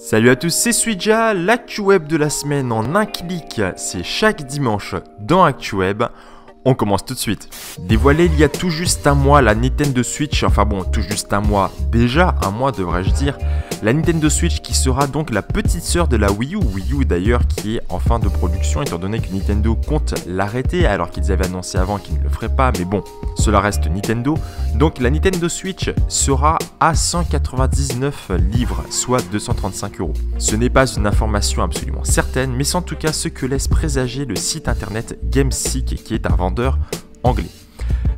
Salut à tous, c'est Suija, l'actu web de la semaine en un clic, c'est chaque dimanche dans ActuWeb. On commence tout de suite. Dévoilé il y a tout juste un mois, la Nintendo Switch, enfin bon, tout juste un mois, déjà un mois devrais-je dire, la Nintendo Switch qui sera donc la petite sœur de la Wii U d'ailleurs qui est en fin de production étant donné que Nintendo compte l'arrêter alors qu'ils avaient annoncé avant qu'ils ne le feraient pas, mais bon, cela reste Nintendo. Donc la Nintendo Switch sera à 199 livres, soit 235 €. Ce n'est pas une information absolument certaine, mais c'est en tout cas ce que laisse présager le site internet GameSick qui est un vendeur anglais.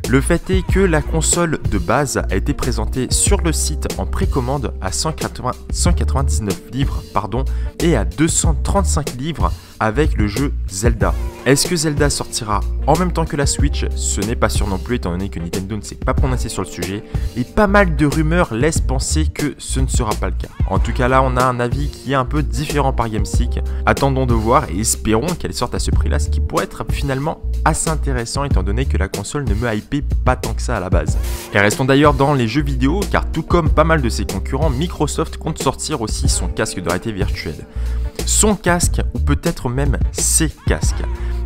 Le fait est que la console de base a été présentée sur le site en précommande à 199 livres et à 235 livres avec le jeu Zelda. Est-ce que Zelda sortira en même temps que la Switch? Ce n'est pas sûr non plus étant donné que Nintendo ne s'est pas prononcé sur le sujet et pas mal de rumeurs laissent penser que ce ne sera pas le cas. En tout cas là on a un avis qui est un peu différent par GameSick. Attendons de voir et espérons qu'elle sorte à ce prix là, ce qui pourrait être finalement assez intéressant étant donné que la console ne me hypait pas tant que ça à la base. Et restons d'ailleurs dans les jeux vidéo car tout comme pas mal de ses concurrents, Microsoft compte sortir aussi son casque de réalité virtuelle. Son casque, ou peut-être même ses casques.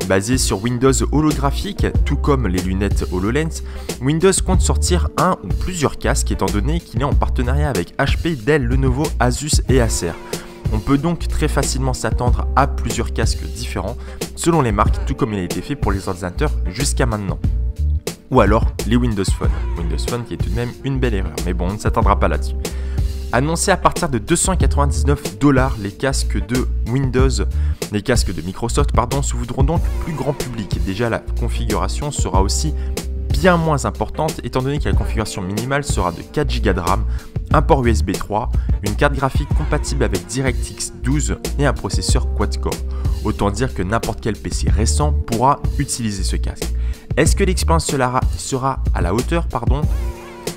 Basé sur Windows holographique, tout comme les lunettes HoloLens, Windows compte sortir un ou plusieurs casques étant donné qu'il est en partenariat avec HP, Dell, Lenovo, Asus et Acer. On peut donc très facilement s'attendre à plusieurs casques différents selon les marques, tout comme il a été fait pour les ordinateurs jusqu'à maintenant. Ou alors les Windows Phone. Windows Phone qui est tout de même une belle erreur, mais bon, on ne s'attendra pas là-dessus. Annoncé à partir de 299 $, les casques de Windows, les casques de Microsoft, se voudront donc plus grand public. Déjà, la configuration sera aussi bien moins importante, étant donné que la configuration minimale sera de 4 Go de RAM, un port USB 3, une carte graphique compatible avec DirectX 12 et un processeur quad-core. Autant dire que n'importe quel PC récent pourra utiliser ce casque. Est-ce que l'expérience sera à la hauteur,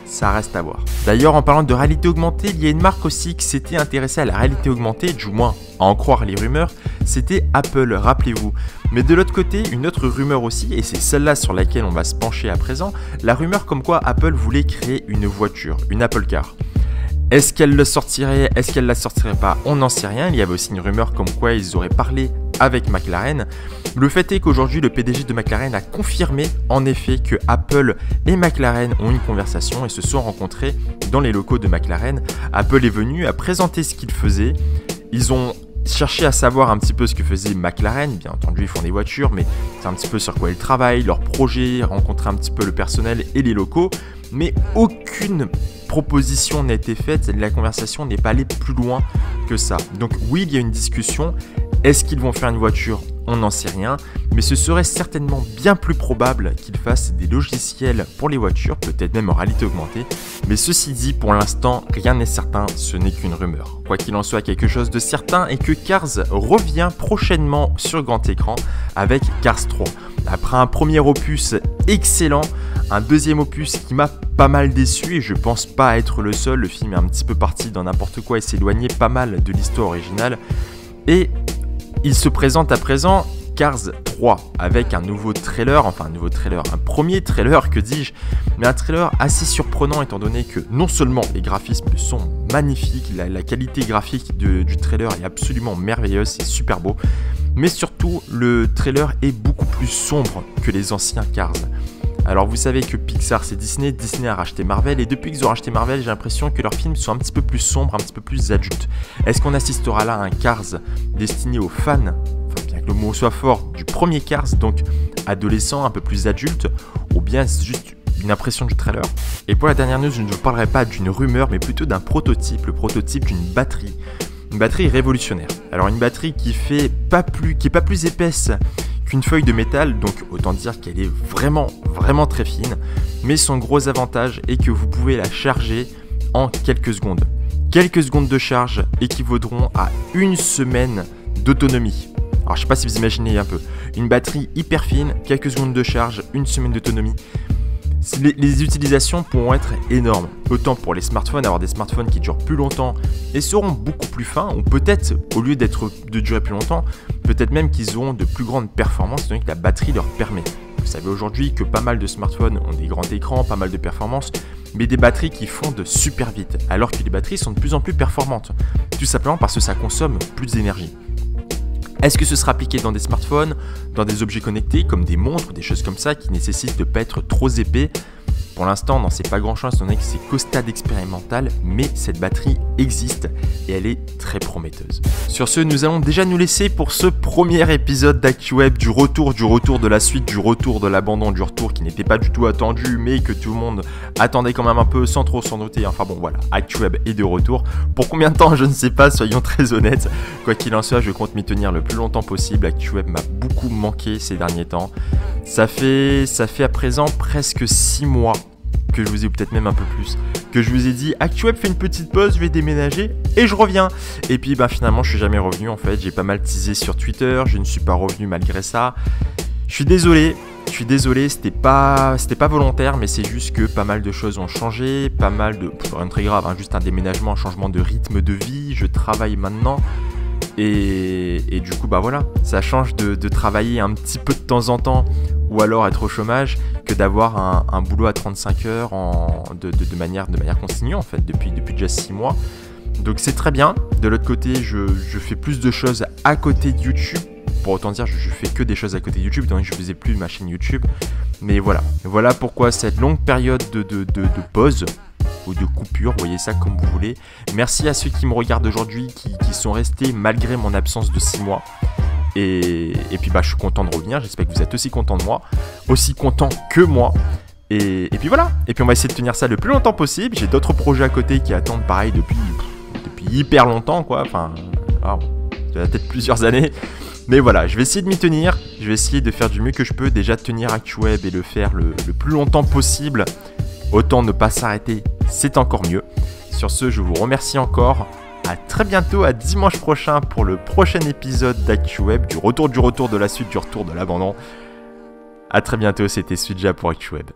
Ça reste à voir. D'ailleurs, en parlant de réalité augmentée, il y a une marque aussi qui s'était intéressée à la réalité augmentée, du moins à en croire les rumeurs, c'était Apple, rappelez-vous. Mais de l'autre côté, une autre rumeur aussi, et c'est celle-là sur laquelle on va se pencher à présent, la rumeur comme quoi Apple voulait créer une voiture, une Apple Car. Est-ce qu'elle le sortirait? Est-ce qu'elle la sortirait pas? On n'en sait rien. Il y avait aussi une rumeur comme quoi ils auraient parlé avec McLaren. Le fait est qu'aujourd'hui, le PDG de McLaren a confirmé en effet que Apple et McLaren ont une conversation et se sont rencontrés dans les locaux de McLaren. Apple est venu à présenter ce qu'il faisait. Ils ont cherché à savoir un petit peu ce que faisait McLaren. Bien entendu, ils font des voitures, mais c'est un petit peu sur quoi ils travaillent, leurs projets, rencontrer un petit peu le personnel et les locaux. Mais aucune proposition n'a été faite, la conversation n'est pas allée plus loin que ça. Donc oui, il y a une discussion. Est-ce qu'ils vont faire une voiture? On n'en sait rien, mais ce serait certainement bien plus probable qu'ils fassent des logiciels pour les voitures, peut-être même en réalité augmentée. Mais ceci dit, pour l'instant, rien n'est certain, ce n'est qu'une rumeur. Quoi qu'il en soit, quelque chose de certain est que Cars revient prochainement sur grand écran avec Cars 3. Après un premier opus excellent, un deuxième opus qui m'a pas mal déçu et je pense pas être le seul, le film est un petit peu parti dans n'importe quoi et s'éloignait pas mal de l'histoire originale. Et il se présente à présent Cars 3 avec un nouveau trailer, un premier trailer que dis-je, mais un trailer assez surprenant étant donné que non seulement les graphismes sont magnifiques, la qualité graphique du trailer est absolument merveilleuse, c'est super beau, mais surtout le trailer est beaucoup plus sombre que les anciens Cars. Alors vous savez que Pixar c'est Disney, Disney a racheté Marvel et depuis qu'ils ont racheté Marvel j'ai l'impression que leurs films sont un petit peu plus sombres, un petit peu plus adultes. Est-ce qu'on assistera là à un Cars destiné aux fans, bien que le mot soit fort, du premier Cars, donc adolescent, un peu plus adulte, ou bien c'est juste une impression du trailer? Et pour la dernière news, je ne vous parlerai pas d'une rumeur mais plutôt d'un prototype, le prototype d'une batterie. Une batterie révolutionnaire. Alors une batterie qui est pas plus épaisse qu'une feuille de métal, donc autant dire qu'elle est vraiment très fine, mais son gros avantage est que vous pouvez la charger en quelques secondes. Quelques secondes de charge équivaudront à une semaine d'autonomie. Alors je sais pas si vous imaginez un peu, une batterie hyper fine, quelques secondes de charge, une semaine d'autonomie. Les utilisations pourront être énormes, autant pour les smartphones, avoir des smartphones qui durent plus longtemps et seront beaucoup plus fins, ou peut-être, au lieu de durer plus longtemps, peut-être même qu'ils auront de plus grandes performances, étant donné que la batterie leur permet. Vous savez aujourd'hui que pas mal de smartphones ont des grands écrans, pas mal de performances, mais des batteries qui fondent super vite, alors que les batteries sont de plus en plus performantes, tout simplement parce que ça consomme plus d'énergie. Est-ce que ce sera appliqué dans des smartphones, dans des objets connectés comme des montres, des choses comme ça qui nécessitent de ne pas être trop épais? Pour l'instant, non, c'est pas grand-chose, étant donné que c'est qu'au stade expérimental, mais cette batterie existe et elle est très prometteuse. Sur ce, nous allons déjà nous laisser pour ce premier épisode d'ActuWeb, du retour de la suite, du retour de l'abandon, du retour qui n'était pas du tout attendu, mais que tout le monde attendait quand même un peu sans trop s'en douter. Enfin bon, voilà, ActuWeb est de retour. Pour combien de temps, je ne sais pas, soyons très honnêtes. Quoi qu'il en soit, je compte m'y tenir le plus longtemps possible. ActuWeb m'a beaucoup manqué ces derniers temps. Ça fait à présent presque 6 mois que je vous ai, peut-être même un peu plus, que je vous ai dit ActuWeb fait une petite pause, je vais déménager et je reviens. Et puis finalement je suis jamais revenu en fait, j'ai pas mal teasé sur Twitter, je ne suis pas revenu malgré ça. Je suis désolé, c'était pas volontaire, mais c'est juste que pas mal de choses ont changé, pas mal de, rien de très grave, hein, juste un déménagement, un changement de rythme de vie, je travaille maintenant. Et du coup voilà, ça change de travailler un petit peu de temps en temps ou alors être au chômage que d'avoir un boulot à 35 heures de manière continue en fait depuis déjà 6 mois. Donc c'est très bien. De l'autre côté, je fais plus de choses à côté de YouTube. Pour autant dire, je fais que des choses à côté de YouTube, donc je ne faisais plus ma chaîne YouTube. Mais voilà pourquoi cette longue période de pause ou de coupure, voyez ça comme vous voulez. Merci à ceux qui me regardent aujourd'hui, qui sont restés malgré mon absence de 6 mois. Et puis je suis content de revenir, j'espère que vous êtes aussi content de moi, aussi content que moi. Et puis voilà, et puis on va essayer de tenir ça le plus longtemps possible. J'ai d'autres projets à côté qui attendent pareil depuis hyper longtemps quoi, peut-être plusieurs années. Mais voilà, je vais essayer de m'y tenir, je vais essayer de faire du mieux que je peux, déjà de tenir ActuWeb et le faire le plus longtemps possible. Autant ne pas s'arrêter, c'est encore mieux. Sur ce, je vous remercie encore. À très bientôt, à dimanche prochain pour le prochain épisode d'ActuWeb, du retour de la suite, du retour de l'abandon. À très bientôt, c'était Suja pour ActuWeb.